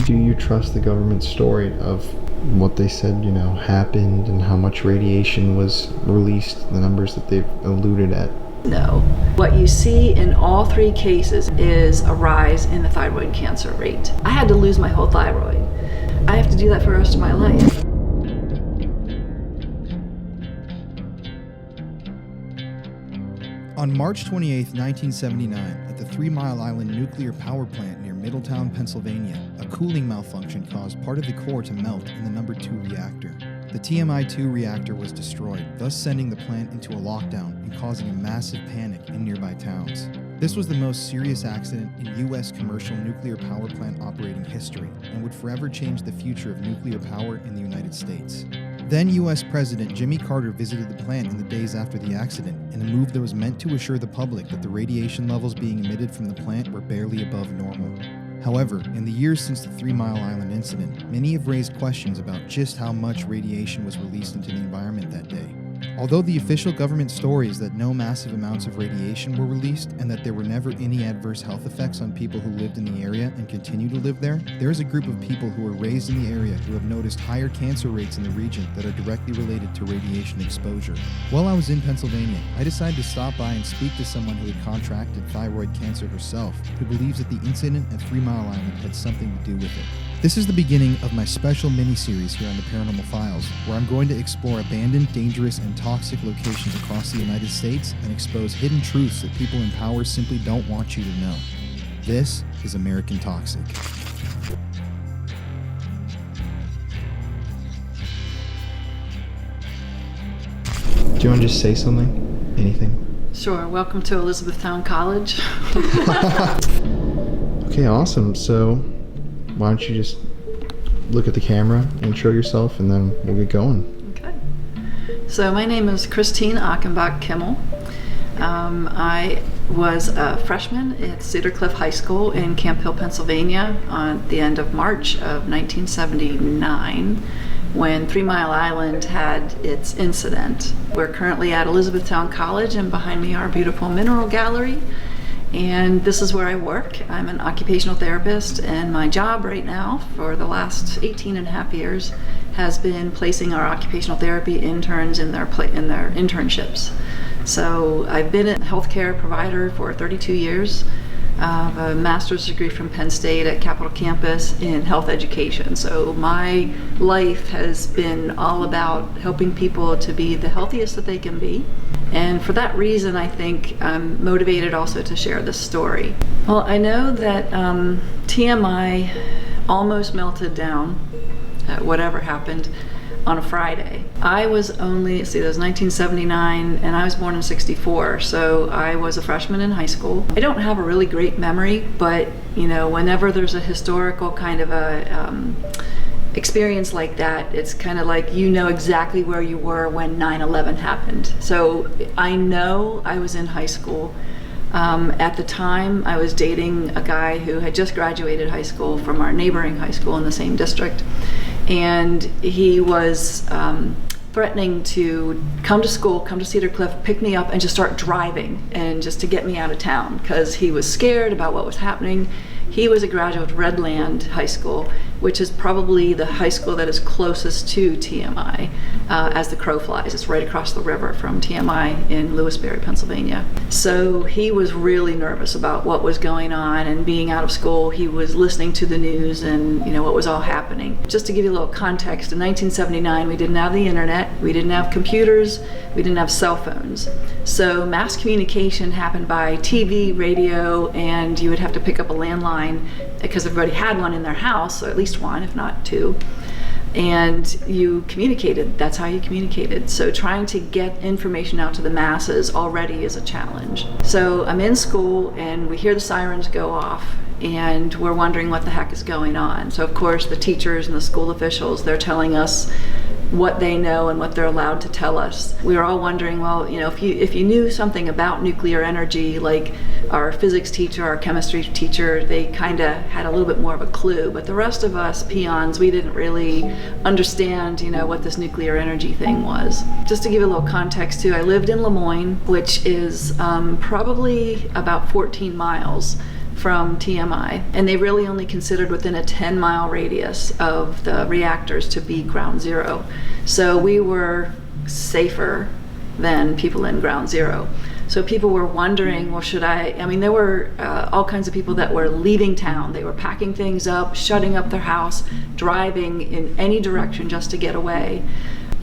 Do you trust the government's story of what they said, happened and how much radiation was released, the numbers that they've alluded at? No. What you see in all three cases is a rise in the thyroid cancer rate. I had to lose my whole thyroid. I have to do that for the rest of my life. On March 28, 1979, at the 3 Mile Island nuclear power plant near Middletown, Pennsylvania, a cooling malfunction caused part of the core to melt in the number 2 reactor. The TMI-2 reactor was destroyed, thus sending the plant into a lockdown and causing a massive panic in nearby towns. This was the most serious accident in U.S. commercial nuclear power plant operating history and would forever change the future of nuclear power in the United States. Then U.S. President Jimmy Carter visited the plant in the days after the accident in a move that was meant to assure the public that the radiation levels being emitted from the plant were barely above normal. However, in the years since the 3 Mile Island incident, many have raised questions about just how much radiation was released into the environment that day. Although the official government story is that no massive amounts of radiation were released and that there were never any adverse health effects on people who lived in the area and continue to live there, there is a group of people who were raised in the area who have noticed higher cancer rates in the region that are directly related to radiation exposure. While I was in Pennsylvania, I decided to stop by and speak to someone who had contracted thyroid cancer herself, who believes that the incident at 3 Mile Island had something to do with it. This is the beginning of my special mini-series here on the Paranormal Files, where I'm going to explore abandoned, dangerous, and toxic locations across the United States and expose hidden truths that people in power simply don't want you to know. This is American Toxic. Do you want to just say something? Anything? Sure. Welcome to Elizabethtown College. Okay, awesome. So, why don't you just look at the camera, intro yourself, and then we'll get going. Okay. So my name is Christine Achenbach Kimmel. I was a freshman at Cedar Cliff High School in Camp Hill, Pennsylvania on the end of March of 1979 when 3 Mile Island had its incident. We're currently at Elizabethtown College, and behind me our beautiful mineral gallery. And this is where I work. I'm an occupational therapist, and my job right now for the last 18 and a half years has been placing our occupational therapy interns in their internships. So I've been a healthcare provider for 32 years. I have a master's degree from Penn State at Capitol Campus in health education. So my life has been all about helping people to be the healthiest that they can be. And for that reason, I think I'm motivated also to share this story. Well, I know that TMI almost melted down, whatever happened, on a Friday. I was only, that was 1979, and I was born in 64, so I was a freshman in high school. I don't have a really great memory, but whenever there's a historical kind of a experience like that, it's kind of like exactly where you were when 9/11 happened. So I know I was in high school. At the time, I was dating a guy who had just graduated high school from our neighboring high school in the same district, and he was threatening to come to school, come to Cedar Cliff, pick me up, and just start driving, and just to get me out of town, because he was scared about what was happening. He was a graduate of Redland High School, which is probably the high school that is closest to TMI as the crow flies. It's right across the river from TMI in Lewisberry, Pennsylvania. So he was really nervous about what was going on and being out of school. He was listening to the news and what was all happening. Just to give you a little context, in 1979 we didn't have the internet, we didn't have computers, we didn't have cell phones. So mass communication happened by TV, radio, and you would have to pick up a landline because everybody had one in their house, or at least one, if not two. And you communicated. That's how you communicated. So trying to get information out to the masses already is a challenge. So I'm in school and we hear the sirens go off, and we're wondering what the heck is going on. So of course the teachers and the school officials, they're telling us what they know and what they're allowed to tell us. We were all wondering, well, if you knew something about nuclear energy, like our physics teacher, our chemistry teacher, they kind of had a little bit more of a clue. But the rest of us peons, we didn't really understand, what this nuclear energy thing was. Just to give you a little context too, I lived in Lemoyne, which is probably about 14 miles from TMI, and they really only considered within a 10-mile radius of the reactors to be ground zero. So we were safer than people in ground zero. So people were wondering, well, I mean, there were all kinds of people that were leaving town. They were packing things up, shutting up their house, driving in any direction just to get away.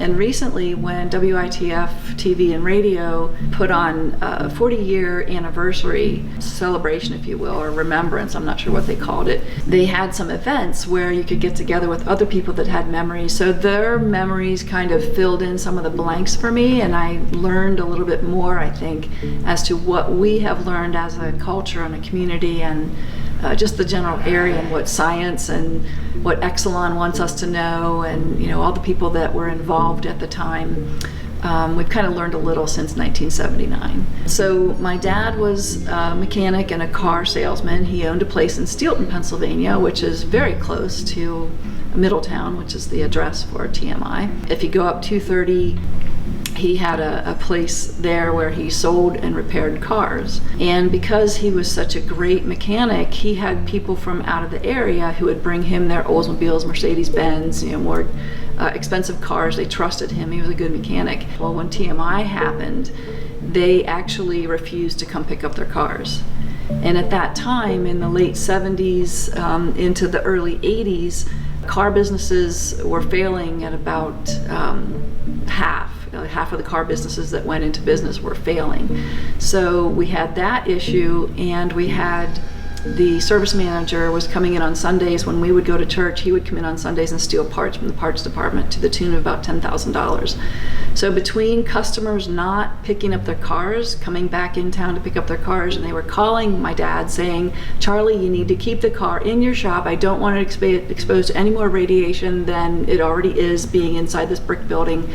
And recently, when WITF TV and radio put on a 40-year anniversary celebration, if you will, or remembrance, I'm not sure what they called it, they had some events where you could get together with other people that had memories. So their memories kind of filled in some of the blanks for me, and I learned a little bit more, I think, as to what we have learned as a culture and a community, and just the general area, and what science and what Exelon wants us to know, and all the people that were involved at the time. We've kind of learned a little since 1979. So my dad was a mechanic and a car salesman. He owned a place in Steelton, Pennsylvania, which is very close to Middletown, which is the address for TMI. If you go up 230, he had a place there where he sold and repaired cars. And because he was such a great mechanic, he had people from out of the area who would bring him their Oldsmobiles, Mercedes-Benz, more expensive cars. They trusted him. He was a good mechanic. Well, when TMI happened, they actually refused to come pick up their cars. And at that time, in the late 70s into the early 80s, car businesses were failing at about half. Half of the car businesses that went into business were failing. So we had that issue, and we had the service manager was coming in on Sundays. When we would go to church, he would come in on Sundays and steal parts from the parts department to the tune of about $10,000. So between customers not picking up their cars, coming back in town to pick up their cars, and they were calling my dad saying, "Charlie, you need to keep the car in your shop. I don't want it exposed to any more radiation than it already is being inside this brick building."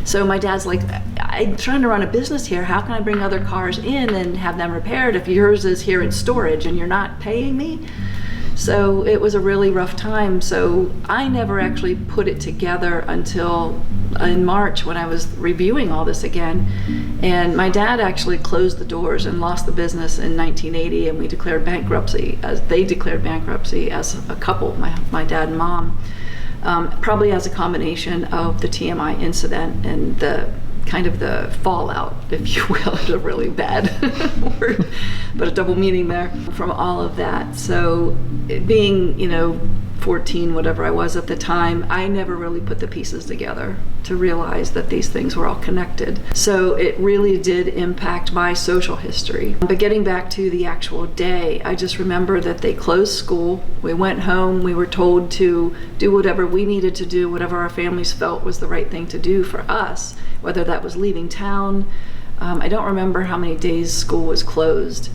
So my dad's like, "I'm trying to run a business here. How can I bring other cars in and have them repaired if yours is here in storage and you're not paying me?" So it was a really rough time. So I never actually put it together until in March when I was reviewing all this again. And my dad actually closed the doors and lost the business in 1980, and we declared bankruptcy, as they declared bankruptcy as a couple, my dad and mom. Probably as a combination of the TMI incident and the kind of the fallout, if you will. It's a really bad word, but a double meaning there from all of that. So being, 14, whatever I was at the time, I never really put the pieces together to realize that these things were all connected. So it really did impact my social history. But getting back to the actual day, I just remember that they closed school. We went home. We were told to do whatever we needed to do, whatever our families felt was the right thing to do for us, whether that was leaving town. I don't remember how many days school was closed.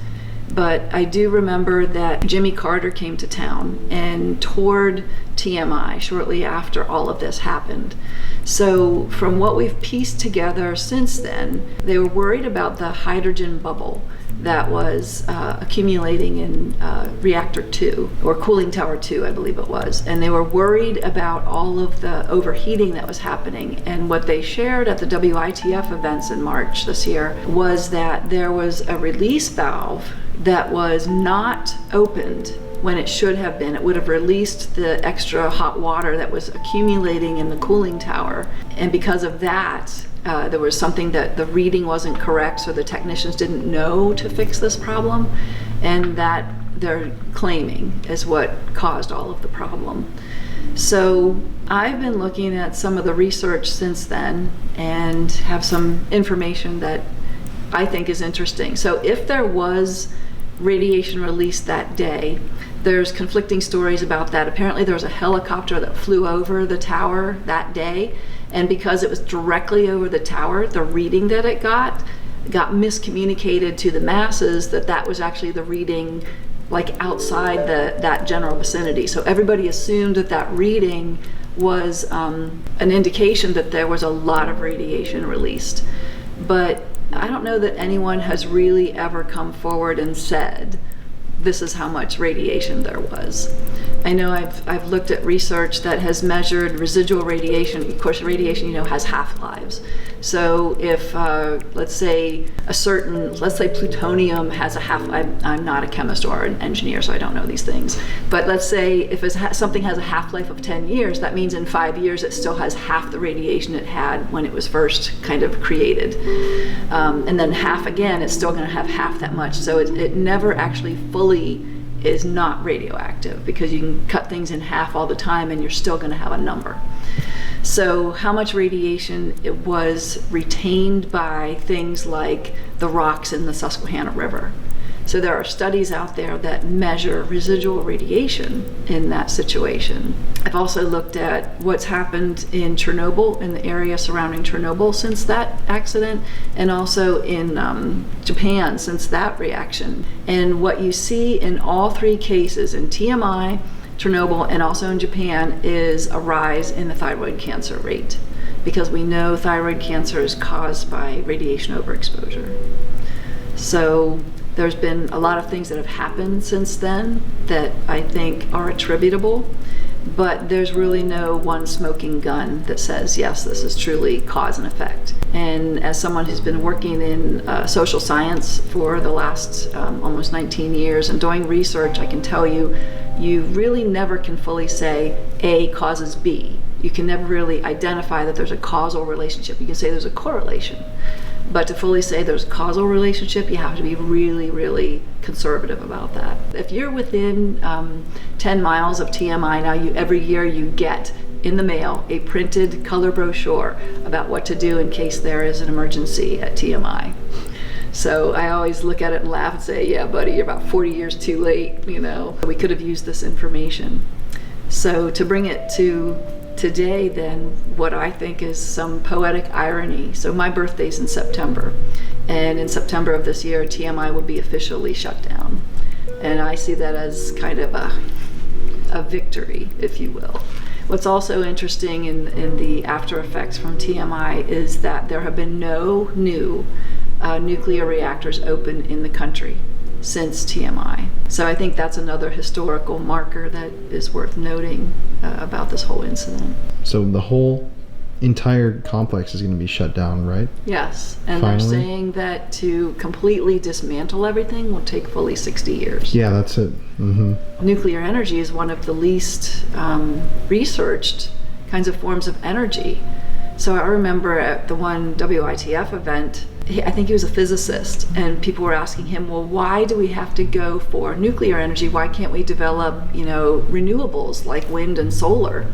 But I do remember that Jimmy Carter came to town and toured TMI shortly after all of this happened. So from what we've pieced together since then, they were worried about the hydrogen bubble that was accumulating in reactor 2, or cooling tower 2, I believe it was. And they were worried about all of the overheating that was happening. And what they shared at the WITF events in March this year was that there was a release valve that was not opened when it should have been. It would have released the extra hot water that was accumulating in the cooling tower. And because of that, there was something that the reading wasn't correct, so the technicians didn't know to fix this problem, and that they're claiming is what caused all of the problem. So I've been looking at some of the research since then and have some information that I think is interesting. So if there was radiation released that day, there's conflicting stories about that. Apparently there was a helicopter that flew over the tower that day, and because it was directly over the tower, the reading that it got miscommunicated to the masses that was actually the reading like outside that general vicinity. So everybody assumed that reading was an indication that there was a lot of radiation released. But I don't know that anyone has really ever come forward and said, this is how much radiation there was. I know I've looked at research that has measured residual radiation. Of course, radiation, has half-lives. So if, let's say plutonium has a half, I'm not a chemist or an engineer, so I don't know these things. But let's say if something has a half-life of 10 years, that means in 5 years it still has half the radiation it had when it was first kind of created. And then half again, it's still going to have half that much. So it never actually fully is not radioactive, because you can cut things in half all the time and you're still going to have a number. So how much radiation it was retained by things like the rocks in the Susquehanna River. So there are studies out there that measure residual radiation in that situation. I've also looked at what's happened in Chernobyl, in the area surrounding Chernobyl since that accident, and also in Japan since that reaction. And what you see in all three cases, in TMI, Chernobyl, and also in Japan, is a rise in the thyroid cancer rate, because we know thyroid cancer is caused by radiation overexposure. So there's been a lot of things that have happened since then that I think are attributable, but there's really no one smoking gun that says, yes, this is truly cause and effect. And as someone who's been working in social science for the last almost 19 years and doing research, I can tell you, you really never can fully say A causes B. You can never really identify that there's a causal relationship. You can say there's a correlation. But to fully say there's a causal relationship, you have to be really, really conservative about that. If you're within 10 miles of TMI now, every year you get in the mail a printed color brochure about what to do in case there is an emergency at TMI. So I always look at it and laugh and say, yeah, buddy, you're about 40 years too late, We could have used this information. So to bring it to today, then, what I think is some poetic irony. So my birthday's in September, and in September of this year, TMI will be officially shut down. And I see that as kind of a victory, if you will. What's also interesting in the after effects from TMI is that there have been no new nuclear reactors open in the country since TMI. So I think that's another historical marker that is worth noting about this whole incident. So the whole entire complex is going to be shut down, right? Yes, and Finally? They're saying that to completely dismantle everything will take fully 60 years. Yeah, that's it. Mm-hmm. Nuclear energy is one of the least researched kinds of forms of energy. So I remember at the one WITF event, I think he was a physicist, and people were asking him, well, why do we have to go for nuclear energy? Why can't we develop, renewables like wind and solar?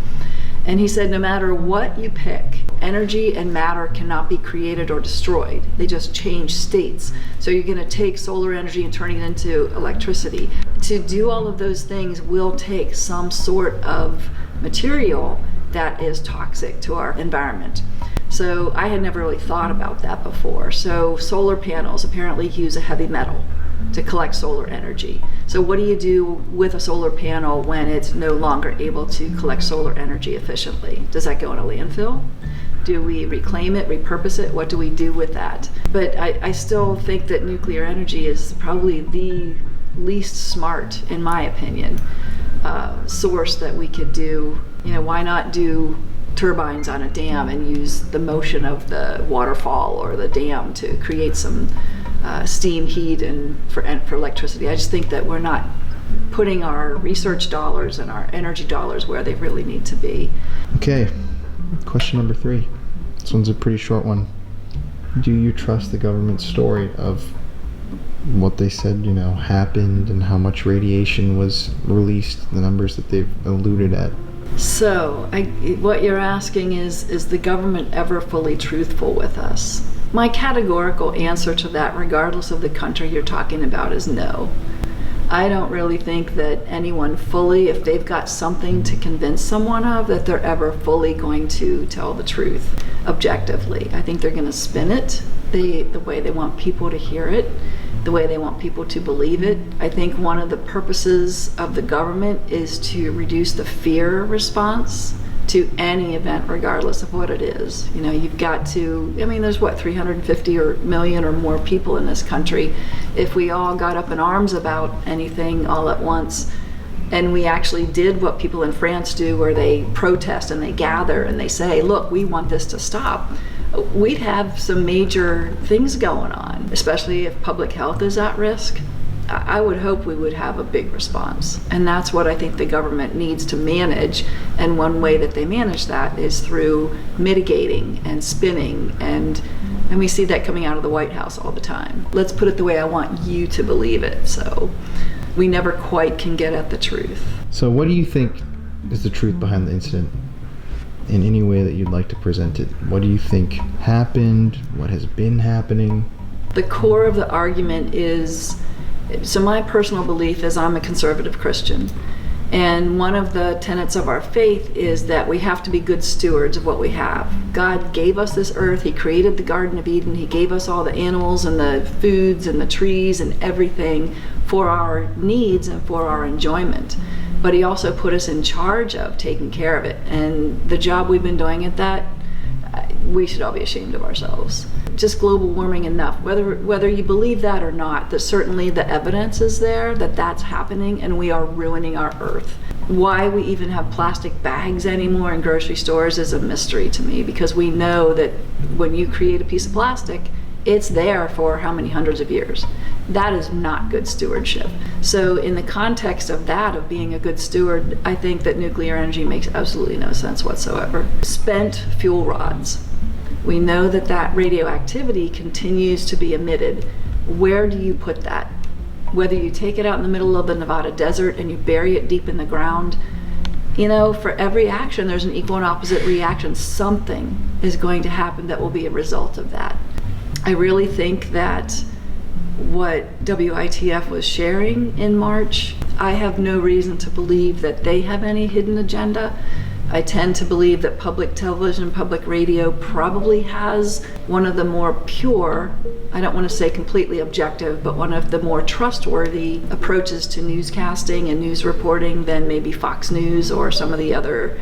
And he said, no matter what you pick, energy and matter cannot be created or destroyed. They just change states. So you're going to take solar energy and turn it into electricity. To do all of those things will take some sort of material that is toxic to our environment. So I had never really thought about that before. So solar panels apparently use a heavy metal to collect solar energy. So what do you do with a solar panel when it's no longer able to collect solar energy efficiently? Does that go in a landfill? Do we reclaim it, repurpose it? What do we do with that? But I still think that nuclear energy is probably the least smart, in my opinion, source that we could do. Why not do turbines on a dam and use the motion of the waterfall or the dam to create some steam, heat, and for electricity? I just think that we're not putting our research dollars and our energy dollars where they really need to be. Okay, question number 3. This one's a pretty short one. Do you trust the government's story of what they said, happened, and how much radiation was released, the numbers that they've alluded at? So, what you're asking is the government ever fully truthful with us? My categorical answer to that, regardless of the country you're talking about, is no. I don't really think that anyone fully, if they've got something to convince someone of, that they're ever fully going to tell the truth objectively. I think they're going to spin it the way they want people to hear it, the way they want people to believe it. I think one of the purposes of the government is to reduce the fear response to any event, regardless of what it is. You've got to, there's 350 million or more people in this country. If we all got up in arms about anything all at once, and we actually did what people in France do, where they protest and they gather and they say, look, we want this to stop, we'd have some major things going on, especially if public health is at risk. I would hope we would have a big response. And that's what I think the government needs to manage. And one way that they manage that is through mitigating and spinning. And we see that coming out of the White House all the time. Let's put it the way I want you to believe it. So we never quite can get at the truth. So what do you think is the truth behind the incident? In any way that you'd like to present it. What do you think happened? What has been happening? The core of the argument is, so my personal belief is I'm a conservative Christian, and one of the tenets of our faith is that we have to be good stewards of what we have. God gave us this earth. He created the Garden of Eden. He gave us all the animals and the foods and the trees and everything for our needs and for our enjoyment. But he also put us in charge of taking care of it. And the job we've been doing at that, we should all be ashamed of ourselves. Just global warming enough, whether you believe that or not, that certainly the evidence is there that that's happening and we are ruining our earth. Why we even have plastic bags anymore in grocery stores is a mystery to me, because we know that when you create a piece of plastic, it's there for how many hundreds of years. That is not good stewardship. So in the context of that, of being a good steward, I think that nuclear energy makes absolutely no sense whatsoever. Spent fuel rods. We know that that radioactivity continues to be emitted. Where do you put that? Whether you take it out in the middle of the Nevada desert and you bury it deep in the ground, you know, for every action, there's an equal and opposite reaction. Something is going to happen that will be a result of that. I really think that what WITF was sharing in March, I have no reason to believe that they have any hidden agenda. I tend to believe that public television, public radio probably has one of the more pure, I don't want to say completely objective, but one of the more trustworthy approaches to newscasting and news reporting than maybe Fox News or some of the other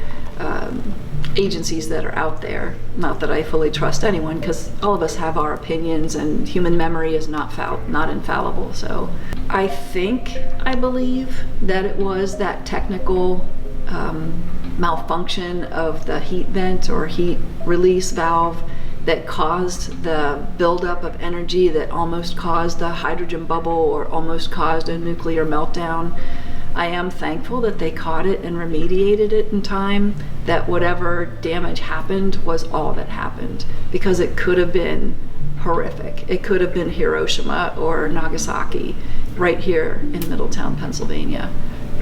agencies that are out there. Not that I fully trust anyone, because all of us have our opinions and human memory is not infallible. So I believe that it was that technical malfunction of the heat vent or heat release valve that caused the buildup of energy that almost caused the hydrogen bubble or almost caused a nuclear meltdown. I am thankful that they caught it and remediated it in time, that whatever damage happened was all that happened, because it could have been horrific. It could have been Hiroshima or Nagasaki right here in Middletown, Pennsylvania.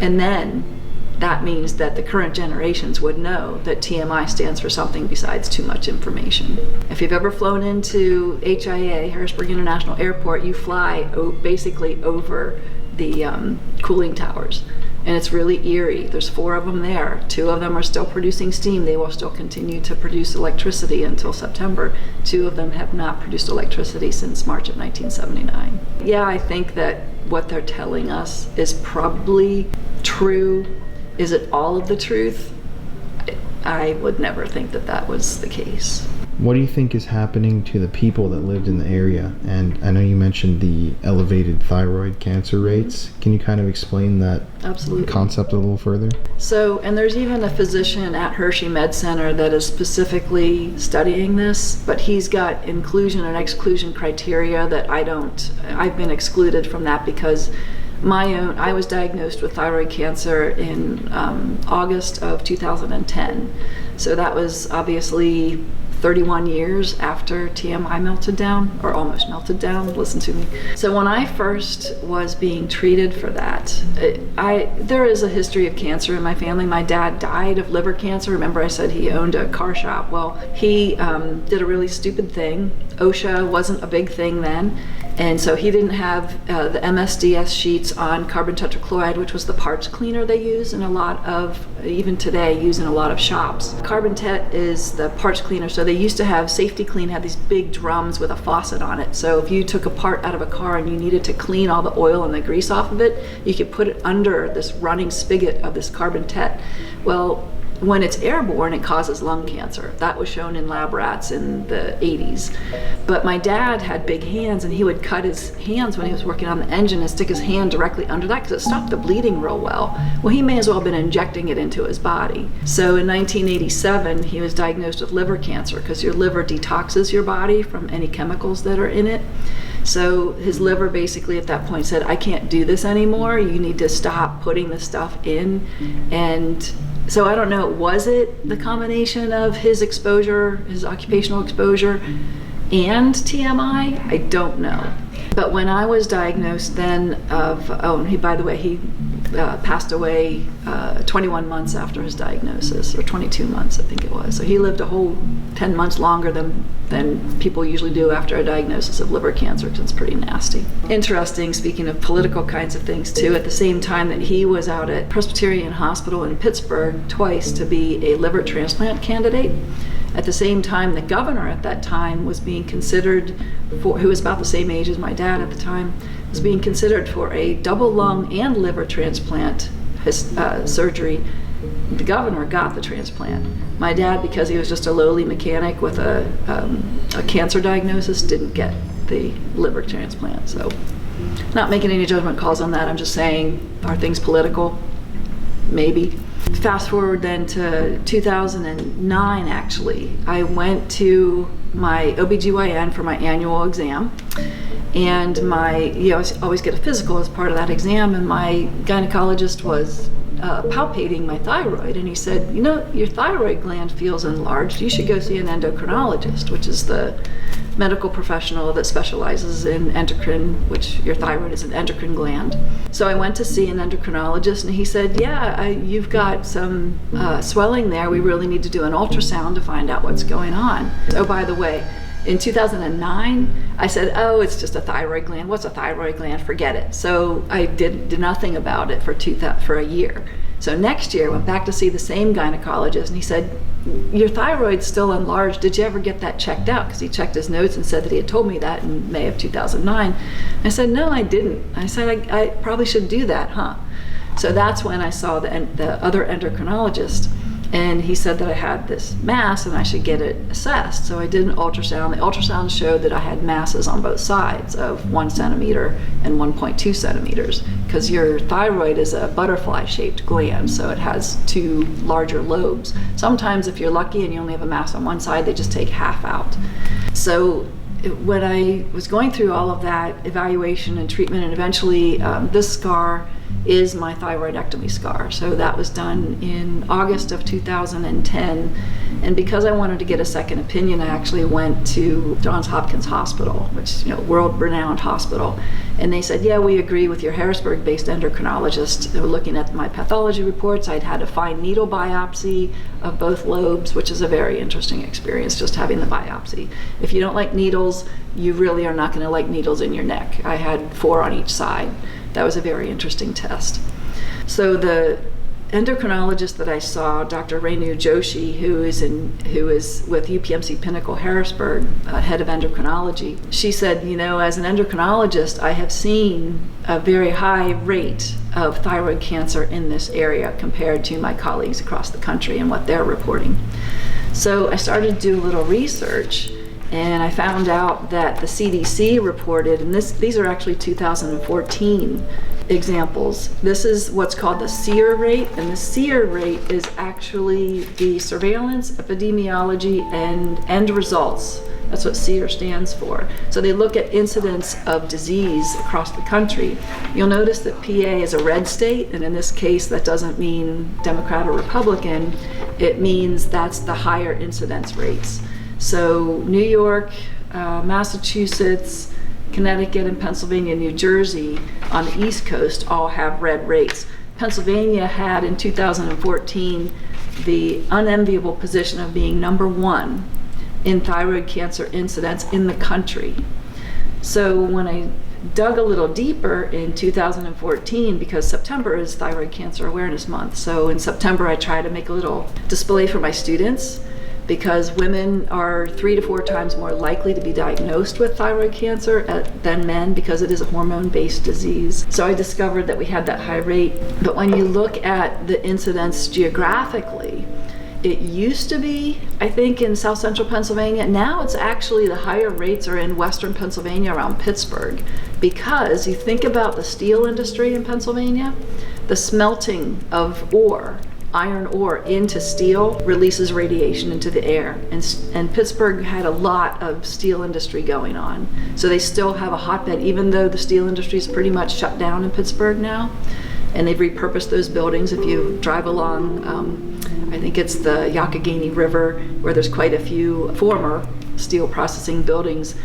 And then that means that the current generations would know that TMI stands for something besides too much information. If you've ever flown into HIA, Harrisburg International Airport, you fly basically over the cooling towers. And it's really eerie. There's 4 of them there. 2 of them are still producing steam. They will still continue to produce electricity until September. 2 of them have not produced electricity since March of 1979. Yeah, I think that what they're telling us is probably true. Is it all of the truth? I would never think that that was the case. What do you think is happening to the people that lived in the area? And I know you mentioned the elevated thyroid cancer rates. Can you kind of explain that Absolutely. Concept a little further? So, and there's even a physician at Hershey Med Center that is specifically studying this, but he's got inclusion and exclusion criteria that I've been excluded from that because I was diagnosed with thyroid cancer in August of 2010. So that was obviously 31 years after TMI melted down, or almost melted down, listen to me. So when I first was being treated for that, there is a history of cancer in my family. My dad died of liver cancer. Remember I said he owned a car shop? Well, he did a really stupid thing. OSHA wasn't a big thing then. And so he didn't have the MSDS sheets on carbon tetrachloride, which was the parts cleaner they use in a lot of, even today, use in a lot of shops. Carbon tet is the parts cleaner. So they used to have Safety Clean, had these big drums with a faucet on it. So if you took a part out of a car and you needed to clean all the oil and the grease off of it, you could put it under this running spigot of this carbon tet. Well, when it's airborne, it causes lung cancer. That was shown in lab rats in the 80s. But my dad had big hands, and he would cut his hands when he was working on the engine and stick his hand directly under that because it stopped the bleeding real well. Well, he may as well have been injecting it into his body. So in 1987, he was diagnosed with liver cancer because your liver detoxes your body from any chemicals that are in it. So his liver basically at that point said, I can't do this anymore. You need to stop putting this stuff in. And so I don't know, was it the combination of his exposure, his occupational exposure, and TMI? I don't know. But when I was diagnosed then he passed away 21 months after his diagnosis, or 22 months I think it was. So he lived a whole 10 months longer than people usually do after a diagnosis of liver cancer, because it's pretty nasty. Interesting, speaking of political kinds of things too, at the same time that he was out at Presbyterian Hospital in Pittsburgh twice to be a liver transplant candidate, at the same time the governor at that time was being considered for, who was about the same age as my dad at the time, was being considered for a double lung and liver transplant surgery. The governor got the transplant. My dad, because he was just a lowly mechanic with a cancer diagnosis, didn't get the liver transplant. So, not making any judgment calls on that. I'm just saying, are things political? Maybe. Fast forward then to 2009, actually. I went to my OBGYN for my annual exam, and I always get a physical as part of that exam, and my gynecologist was palpating my thyroid, and he said, your thyroid gland feels enlarged. You should go see an endocrinologist, which is the medical professional that specializes in endocrine, which your thyroid is an endocrine gland. So I went to see an endocrinologist, and he said, you've got some swelling there. We really need to do an ultrasound to find out what's going on. Oh, by the way, in 2009, I said, it's just a thyroid gland. What's a thyroid gland? Forget it. So I did nothing about it for a year. So next year, I went back to see the same gynecologist, and he said, your thyroid's still enlarged. Did you ever get that checked out? Because he checked his notes and said that he had told me that in May of 2009. I said, no, I didn't. I said, I probably should do that, huh? So that's when I saw the other endocrinologist, and he said that I had this mass and I should get it assessed. So I did an ultrasound. The ultrasound showed that I had masses on both sides of 1 centimeter and 1.2 centimeters, because your thyroid is a butterfly-shaped gland, so it has 2 larger lobes. Sometimes if you're lucky and you only have a mass on one side, they just take half out. So when I was going through all of that evaluation and treatment, and eventually this scar is my thyroidectomy scar. So that was done in August of 2010. And because I wanted to get a second opinion, I actually went to Johns Hopkins Hospital, which is, world-renowned hospital. And they said, yeah, we agree with your Harrisburg-based endocrinologist. They were looking at my pathology reports. I'd had a fine needle biopsy of both lobes, which is a very interesting experience, just having the biopsy. If you don't like needles, you really are not going to like needles in your neck. I had 4 on each side. That was a very interesting test. So the endocrinologist that I saw, Dr. Renu Joshi, who is with UPMC Pinnacle Harrisburg, head of endocrinology, she said, as an endocrinologist, I have seen a very high rate of thyroid cancer in this area compared to my colleagues across the country and what they're reporting. So I started to do a little research, and I found out that the CDC reported, and these are actually 2014 examples. This is what's called the SEER rate, and the SEER rate is actually the surveillance, epidemiology, and end results. That's what SEER stands for. So they look at incidence of disease across the country. You'll notice that PA is a red state, and in this case that doesn't mean Democrat or Republican. It means that's the higher incidence rates. So New York, Massachusetts, Connecticut, and Pennsylvania, New Jersey on the East Coast all have red rates. Pennsylvania had in 2014 the unenviable position of being number 1 in thyroid cancer incidence in the country. So when I dug a little deeper in 2014, because September is Thyroid Cancer Awareness Month, so in September I try to make a little display for my students because women are 3 to 4 times more likely to be diagnosed with thyroid cancer than men, because it is a hormone-based disease. So I discovered that we had that high rate. But when you look at the incidence geographically, it used to be, I think, in south central Pennsylvania. Now it's actually the higher rates are in western Pennsylvania around Pittsburgh, because you think about the steel industry in Pennsylvania, the smelting of ore, iron ore into steel releases radiation into the air, and Pittsburgh had a lot of steel industry going on. So they still have a hotbed, even though the steel industry is pretty much shut down in Pittsburgh now, and they've repurposed those buildings. If you drive along, I think it's the Youghiogheny River, where there's quite a few former steel processing buildings.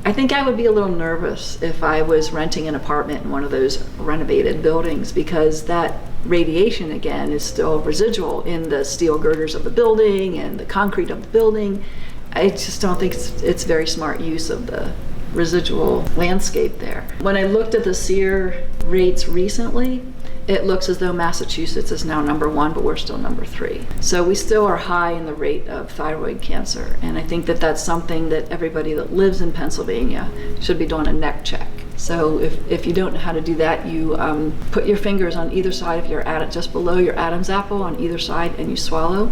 I think I would be a little nervous if I was renting an apartment in one of those renovated buildings, because that radiation, again, is still residual in the steel girders of the building and the concrete of the building. I just don't think it's very smart use of the residual landscape there. When I looked at the SEER rates recently, it looks as though Massachusetts is now number 1, but we're still number 3. So we still are high in the rate of thyroid cancer. And I think that that's something that everybody that lives in Pennsylvania should be doing a neck check. So if you don't know how to do that, you put your fingers on either side of your just below your Adam's apple on either side, and you swallow.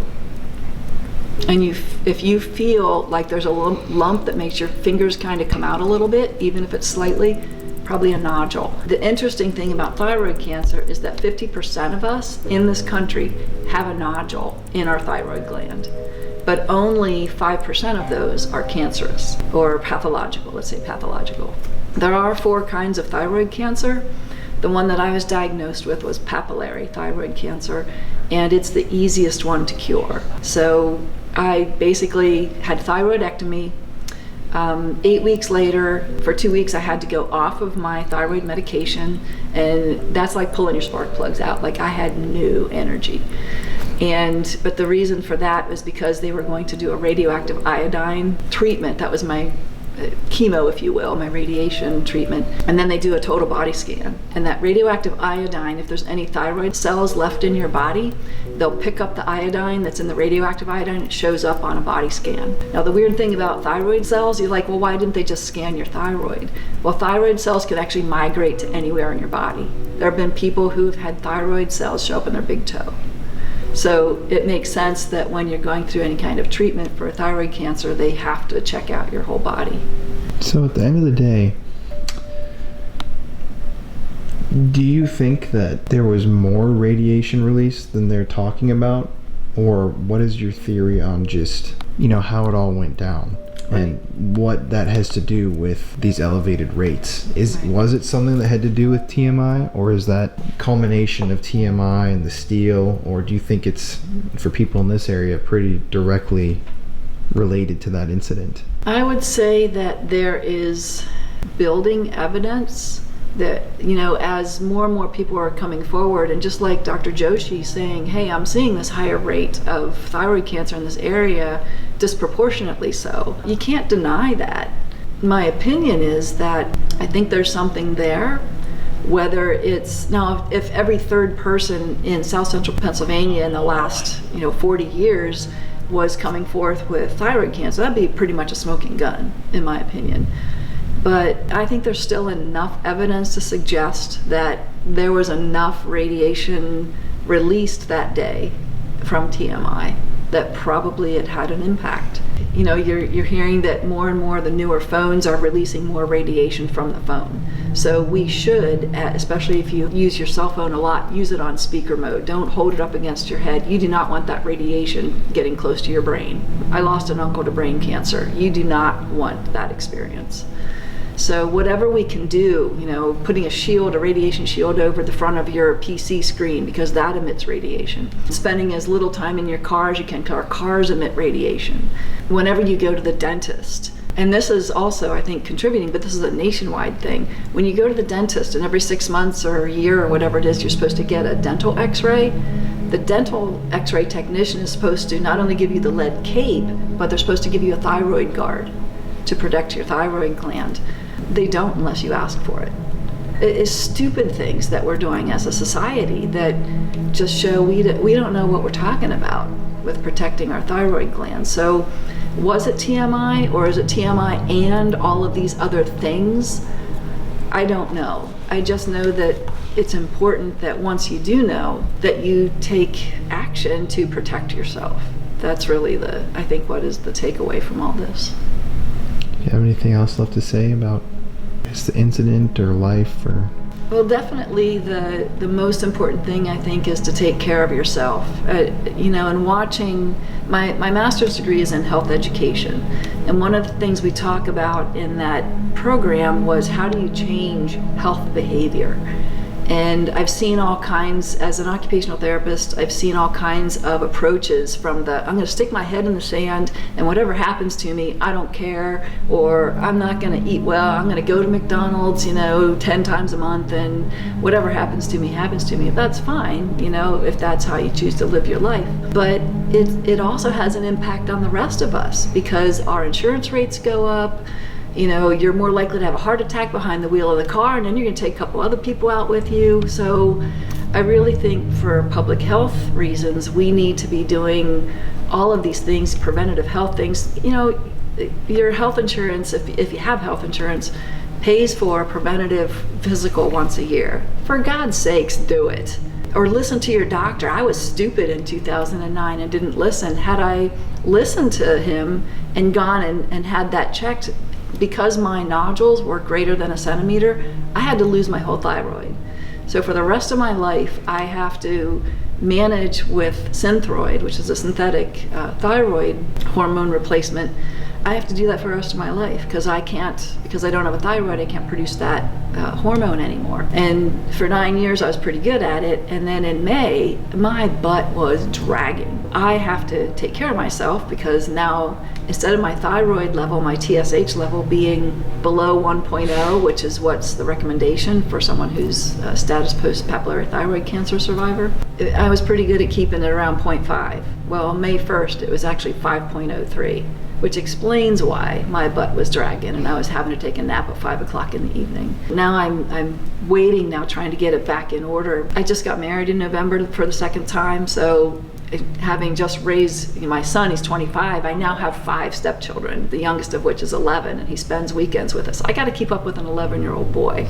And if you feel like there's a lump that makes your fingers kind of come out a little bit, even if it's slightly, probably a nodule. The interesting thing about thyroid cancer is that 50% of us in this country have a nodule in our thyroid gland, but only 5% of those are cancerous or pathological, let's say pathological. There are 4 kinds of thyroid cancer. The one that I was diagnosed with was papillary thyroid cancer, and it's the easiest one to cure. So I basically had thyroidectomy. 8 weeks later, for 2 weeks, I had to go off of my thyroid medication, and that's like pulling your spark plugs out. Like, I had no energy. But the reason for that was because they were going to do a radioactive iodine treatment. That was my chemo, if you will, my radiation treatment. And then they do a total body scan. And that radioactive iodine, if there's any thyroid cells left in your body, they'll pick up the iodine that's in the radioactive iodine. It shows up on a body scan. Now, the weird thing about thyroid cells, you're like, well, why didn't they just scan your thyroid? Well, thyroid cells can actually migrate to anywhere in your body. There have been people who've had thyroid cells show up in their big toe. So it makes sense that when you're going through any kind of treatment for thyroid cancer, they have to check out your whole body. So at the end of the day, do you think that there was more radiation release than they're talking about? Or what is your theory on just, how it all went down? And what that has to do with these elevated rates. Was it something that had to do with TMI, or is that culmination of TMI and the steel, or do you think it's, for people in this area, pretty directly related to that incident? I would say that there is building evidence that, as more and more people are coming forward, and just like Dr. Joshi saying, hey, I'm seeing this higher rate of thyroid cancer in this area, disproportionately so. You can't deny that. My opinion is that I think there's something there, whether it's, now if every 3rd person in south central Pennsylvania in the last 40 years was coming forth with thyroid cancer, that'd be pretty much a smoking gun, in my opinion. But I think there's still enough evidence to suggest that there was enough radiation released that day from TMI that probably it had an impact. You're hearing that more and more the newer phones are releasing more radiation from the phone. So we should, especially if you use your cell phone a lot, use it on speaker mode. Don't hold it up against your head. You do not want that radiation getting close to your brain. I lost an uncle to brain cancer. You do not want that experience. So whatever we can do, putting a radiation shield over the front of your PC screen, because that emits radiation. Spending as little time in your car as you can, because our cars emit radiation. Whenever you go to the dentist, and this is also, I think, contributing, but this is a nationwide thing. When you go to the dentist, and every 6 months or a year or whatever it is, you're supposed to get a dental x-ray, the dental x-ray technician is supposed to not only give you the lead cape, but they're supposed to give you a thyroid guard to protect your thyroid gland. They don't unless you ask for it. is stupid things that we're doing as a society that just show we don't know what we're talking about with protecting our thyroid gland. So was it TMI, or is it TMI and all of these other things? I don't know. I just know that it's important that once you do know, that you take action to protect yourself. That's really I think what is the takeaway from all this. Do you have anything else left to say about the incident or life? Or Well, definitely the most important thing, I think, is to take care of yourself. And watching, my master's degree is in health education. And one of the things we talk about in that program was how do you change health behavior? And I've seen all kinds, as an occupational therapist, I've seen all kinds of approaches from I'm going to stick my head in the sand and whatever happens to me, I don't care, or I'm not going to eat well, I'm going to go to McDonald's, 10 times a month, and whatever happens to me, happens to me. That's fine, if that's how you choose to live your life. But it also has an impact on the rest of us because our insurance rates go up. You're more likely to have a heart attack behind the wheel of the car, and then you're going to take a couple other people out with you. So I really think for public health reasons, we need to be doing all of these things, preventative health things. Your health insurance, if you have health insurance, pays for a preventative physical once a year. For God's sakes, do it. Or listen to your doctor. I was stupid in 2009 and didn't listen. Had I listened to him and gone and had that checked, because my nodules were greater than a centimeter, I had to lose my whole thyroid. So for the rest of my life, I have to manage with Synthroid, which is a synthetic thyroid hormone replacement. I have to do that for the rest of my life because I don't have a thyroid, I can't produce that hormone anymore. And for 9 years, I was pretty good at it. And then in May, my butt was dragging. I have to take care of myself because now, instead of my thyroid level, my TSH level being below 1.0, which is what's the recommendation for someone who's a status post-papillary thyroid cancer survivor, I was pretty good at keeping it around 0.5. Well, May 1st, it was actually 5.03. Which explains why my butt was dragging and I was having to take a nap at 5 o'clock in the evening. Now I'm waiting now, trying to get it back in order. I just got married in November for the second time, so having just raised my son, he's 25, I now have 5 stepchildren, the youngest of which is 11, and he spends weekends with us. I got to keep up with an 11-year-old boy.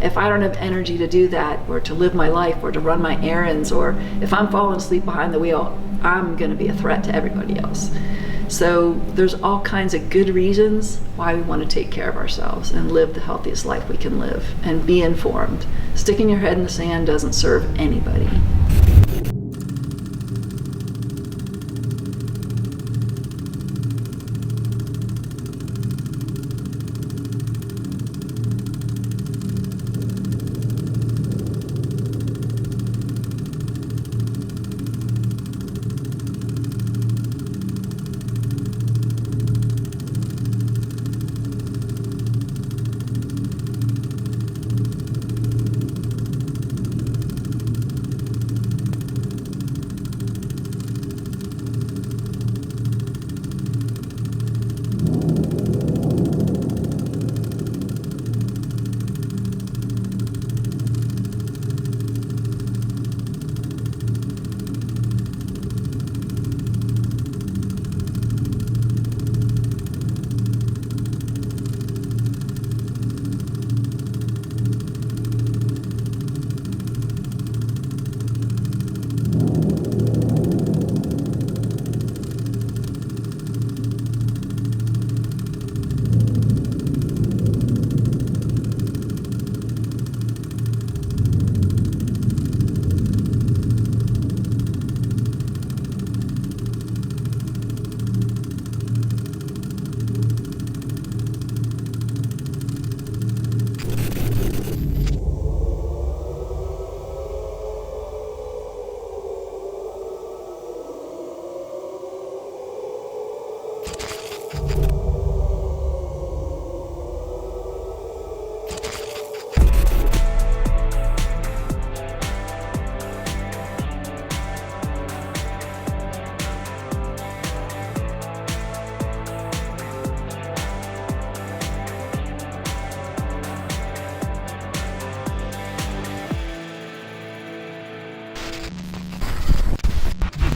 If I don't have energy to do that, or to live my life, or to run my errands, or if I'm falling asleep behind the wheel, I'm going to be a threat to everybody else. So there's all kinds of good reasons why we want to take care of ourselves and live the healthiest life we can live and be informed. Sticking your head in the sand doesn't serve anybody.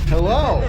Hello.